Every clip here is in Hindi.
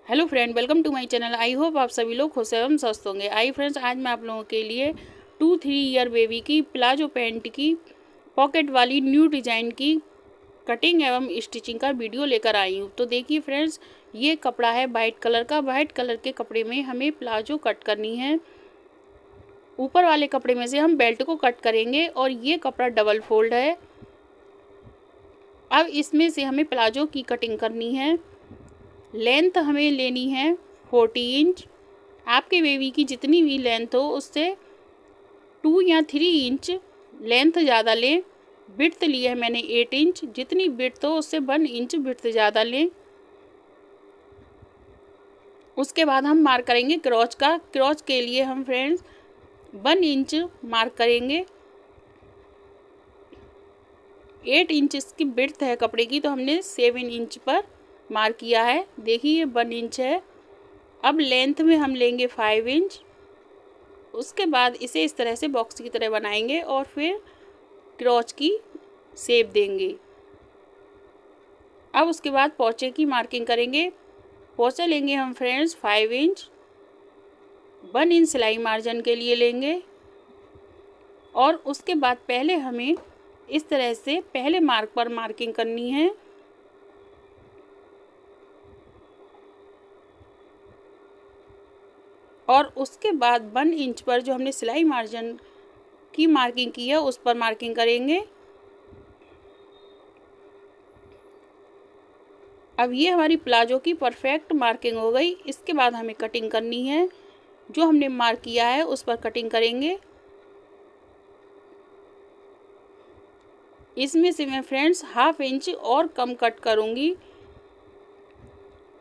Hello friend, welcome to my channel. I hope आप सभी लोग खुश एवं स्वस्थ होंगे। आई फ्रेंड्स, आज मैं आप लोगों के लिए 2-3 ईयर बेबी की प्लाजो पैंट की पॉकेट वाली न्यू डिज़ाइन की कटिंग एवं स्टिचिंग का वीडियो लेकर आई हूँ। तो देखिए फ्रेंड्स, ये कपड़ा है वाइट कलर का। वाइट कलर के कपड़े में हमें प्लाजो कट करनी है। ऊपर वाले कपड़े में से हम बेल्ट को कट करेंगे और ये कपड़ा डबल फोल्ड है। अब इसमें से हमें प्लाजो की कटिंग करनी है। लेंथ हमें लेनी है 40 इंच। आपके बेबी की जितनी भी लेंथ हो उससे 2 या 3 इंच लेंथ ज़्यादा लें। विड्थ ली है मैंने 8 इंच। जितनी विड्थ हो उससे 1 इंच विड्थ ज़्यादा लें। उसके बाद हम मार्क करेंगे क्रॉच का। क्रॉच के लिए हम फ्रेंड्स 1 इंच मार्क करेंगे। 8 इंच इसकी विड्थ है कपड़े की, तो हमने 7 इंच पर मार्क किया है। देखिए 1 इंच है। अब लेंथ में हम लेंगे 5 इंच। उसके बाद इसे इस तरह से बॉक्स की तरह बनाएंगे और फिर क्रॉच की शेप देंगे। अब उसके बाद पोंचे की मार्किंग करेंगे। पोंचा लेंगे हम फ्रेंड्स 5 इंच। 1 इंच सिलाई मार्जिन के लिए लेंगे और उसके बाद पहले हमें इस तरह से पहले मार्क पर मार्किंग करनी है। और उसके बाद 1 इंच पर जो हमने सिलाई मार्जिन की मार्किंग की है उस पर मार्किंग करेंगे। अब ये हमारी प्लाजो की परफेक्ट मार्किंग हो गई। इसके बाद हमें कटिंग करनी है। जो हमने मार्क किया है उस पर कटिंग करेंगे। इसमें से मैं फ्रेंड्स 1/2 इंच और कम कट करूँगी,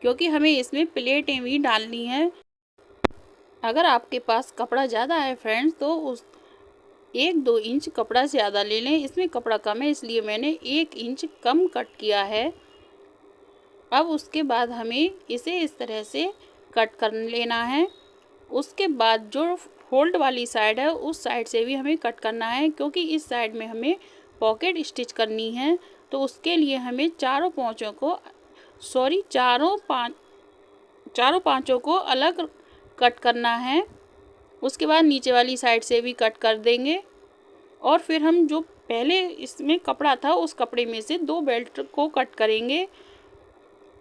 क्योंकि हमें इसमें प्लेटें भी डालनी है। अगर आपके पास कपड़ा ज़्यादा है फ्रेंड्स, तो उस 1-2 इंच कपड़ा ज़्यादा ले लें। इसमें कपड़ा कम है इसलिए मैंने 1 इंच कम कट किया है। अब उसके बाद हमें इसे इस तरह से कट कर लेना है। उसके बाद जो फोल्ड वाली साइड है उस साइड से भी हमें कट करना है, क्योंकि इस साइड में हमें पॉकेट स्टिच करनी है। तो उसके लिए हमें चारों पाँचों को अलग कट करना है। उसके बाद नीचे वाली साइड से भी कट कर देंगे और फिर हम जो पहले इसमें कपड़ा था उस कपड़े में से 2 बेल्ट को कट करेंगे।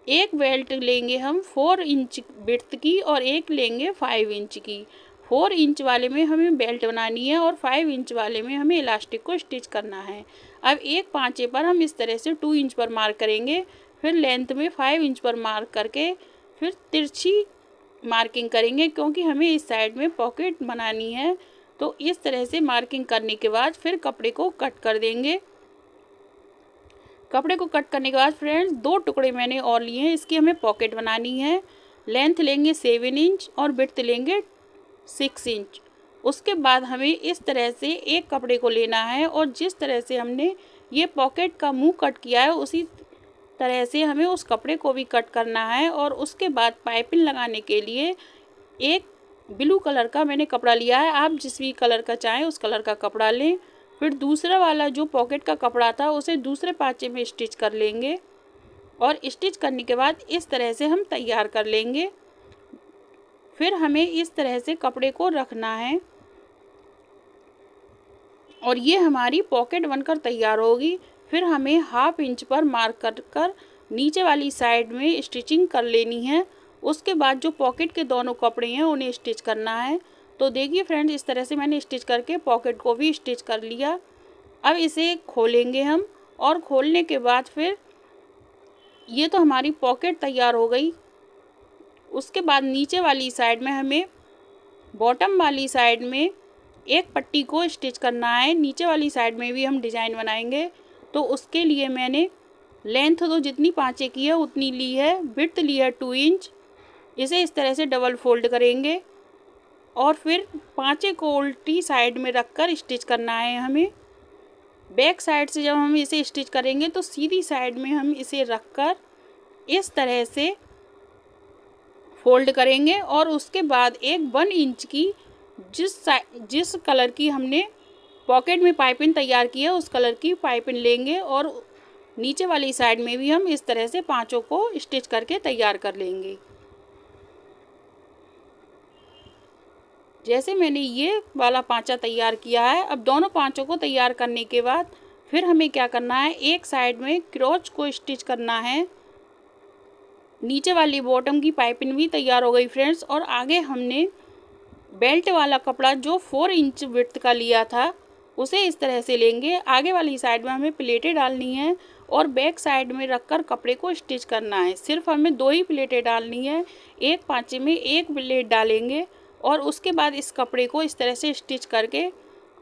एक बेल्ट लेंगे हम 4 इंच विड्थ की और एक लेंगे 5 इंच की। 4 इंच वाले में हमें बेल्ट बनानी है और 5 इंच वाले में हमें इलास्टिक को स्टिच करना है। अब एक पाँचे पर हम इस तरह से 2 इंच पर मार्क करेंगे। फिर लेंथ में 5 इंच पर मार्क करके फिर तिरछी मार्किंग करेंगे, क्योंकि हमें इस साइड में पॉकेट बनानी है। तो इस तरह से मार्किंग करने के बाद फिर कपड़े को कट कर देंगे। कपड़े को कट करने के बाद फ्रेंड्स 2 टुकड़े मैंने और लिए हैं। इसकी हमें पॉकेट बनानी है। लेंथ लेंगे 7 इंच और विड्थ लेंगे 6 इंच। उसके बाद हमें इस तरह से एक कपड़े को लेना है और जिस तरह से हमने ये पॉकेट का मुंह कट किया है उसी तरह से हमें उस कपड़े को भी कट करना है। और उसके बाद पाइपिंग लगाने के लिए एक ब्लू कलर का मैंने कपड़ा लिया है। आप जिस भी कलर का चाहें उस कलर का कपड़ा लें। फिर दूसरा वाला जो पॉकेट का कपड़ा था उसे दूसरे पाँचे में स्टिच कर लेंगे और स्टिच करने के बाद इस तरह से हम तैयार कर लेंगे। फिर हमें इस तरह से कपड़े को रखना है और ये हमारी पॉकेट बनकर तैयार होगी। फिर हमें 1/2 इंच पर मार्क कर नीचे वाली साइड में स्टिचिंग कर लेनी है। उसके बाद जो पॉकेट के दोनों कपड़े हैं उन्हें स्टिच करना है। तो देखिए फ्रेंड्स, इस तरह से मैंने स्टिच करके पॉकेट को भी स्टिच कर लिया। अब इसे खोलेंगे हम और खोलने के बाद फिर ये तो हमारी पॉकेट तैयार हो गई। उसके बाद नीचे वाली साइड में हमें बॉटम वाली साइड में एक पट्टी को स्टिच करना है। नीचे वाली साइड में भी हम डिज़ाइन बनाएंगे। तो उसके लिए मैंने लेंथ तो जितनी पाँचे की है उतनी ली है। विड्थ ली है 2 इंच। इसे इस तरह से डबल फोल्ड करेंगे और फिर पाँचे को उल्टी साइड में रखकर स्टिच करना है हमें। बैक साइड से जब हम इसे स्टिच करेंगे तो सीधी साइड में हम इसे रखकर इस तरह से फोल्ड करेंगे और उसके बाद एक 1 इंच की जिस कलर की हमने पॉकेट में पाइपिंग तैयार की है उस कलर की पाइपिंग लेंगे और नीचे वाली साइड में भी हम इस तरह से पाँचों को स्टिच करके तैयार कर लेंगे। जैसे मैंने ये वाला पांचा तैयार किया है, अब दोनों पांचों को तैयार करने के बाद फिर हमें क्या करना है, एक साइड में क्रोच को स्टिच करना है। नीचे वाली बॉटम की पाइपिंग भी तैयार हो गई फ्रेंड्स। और आगे हमने बेल्ट वाला कपड़ा जो 4 इंच विड्थ का लिया था उसे इस तरह से लेंगे। आगे वाली साइड में हमें प्लेटें डालनी है और बैक साइड में रखकर कपड़े को स्टिच करना है। सिर्फ हमें 2 ही प्लेटें डालनी है, एक पांचे में एक प्लेट डालेंगे और उसके बाद इस कपड़े को इस तरह से स्टिच करके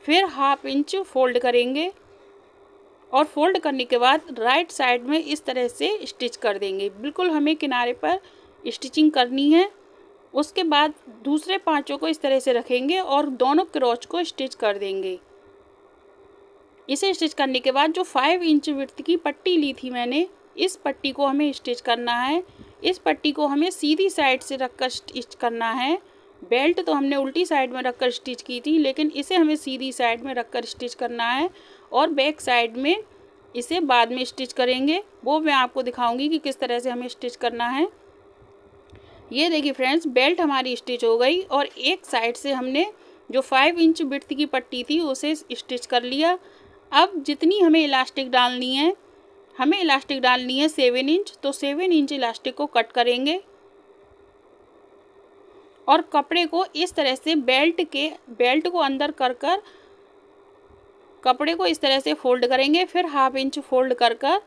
फिर 1/2 इंच फोल्ड करेंगे और फोल्ड करने के बाद राइट साइड में इस तरह से स्टिच कर देंगे। बिल्कुल हमें किनारे पर स्टिचिंग करनी है। उसके बाद दूसरे पांचों को इस तरह से रखेंगे और दोनों क्रोच को स्टिच कर देंगे। इसे स्टिच करने के बाद जो 5 इंच विड्थ की पट्टी ली थी मैंने, इस पट्टी को हमें स्टिच करना है। इस पट्टी को हमें सीधी साइड से रखकर स्टिच करना है। बेल्ट तो हमने उल्टी साइड में रखकर स्टिच की थी, लेकिन इसे हमें सीधी साइड में रखकर स्टिच करना है और बैक साइड में इसे बाद में स्टिच करेंगे। वो मैं आपको दिखाऊंगी कि किस तरह से हमें स्टिच करना है। ये देखिए फ्रेंड्स, बेल्ट हमारी स्टिच हो गई और एक साइड से हमने जो 5 इंच विड्थ की पट्टी थी उसे स्टिच कर लिया। अब जितनी हमें इलास्टिक डालनी है, हमें इलास्टिक डालनी है 7 इंच, तो 7 इंच इलास्टिक को कट करेंगे और कपड़े को इस तरह से बेल्ट को अंदर कर कपड़े को इस तरह से फोल्ड करेंगे। फिर 1/2 इंच फोल्ड कर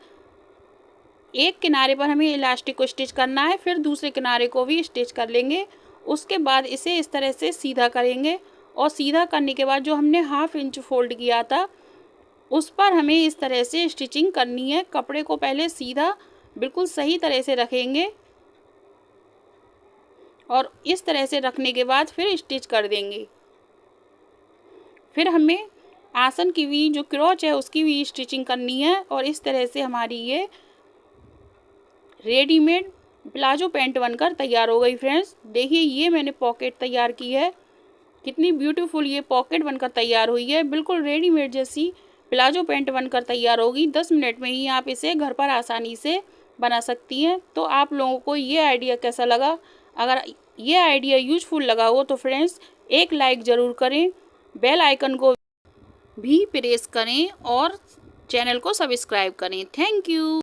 एक किनारे पर हमें इलास्टिक को स्टिच करना है, फिर दूसरे किनारे को भी स्टिच कर लेंगे। उसके बाद इसे इस तरह से सीधा करेंगे और सीधा करने के बाद जो हमने 1/2 इंच फोल्ड किया था उस पर हमें इस तरह से स्टिचिंग करनी है। कपड़े को पहले सीधा बिल्कुल सही तरह से रखेंगे और इस तरह से रखने के बाद फिर स्टिच कर देंगे। फिर हमें आसन की भी जो क्रोच है उसकी भी स्टिचिंग करनी है और इस तरह से हमारी ये रेडीमेड प्लाजो पैंट बनकर तैयार हो गई फ्रेंड्स। देखिए ये मैंने पॉकेट तैयार की है, कितनी ब्यूटीफुल ये पॉकेट बनकर तैयार हुई है। बिल्कुल रेडीमेड जैसी प्लाजो पैंट बनकर तैयार होगी। 10 मिनट में ही आप इसे घर पर आसानी से बना सकती हैं। तो आप लोगों को ये आइडिया कैसा लगा? अगर ये आइडिया यूजफुल लगा हो तो फ्रेंड्स एक लाइक ज़रूर करें, बेल आइकन को भी प्रेस करें और चैनल को सब्सक्राइब करें। Thank you.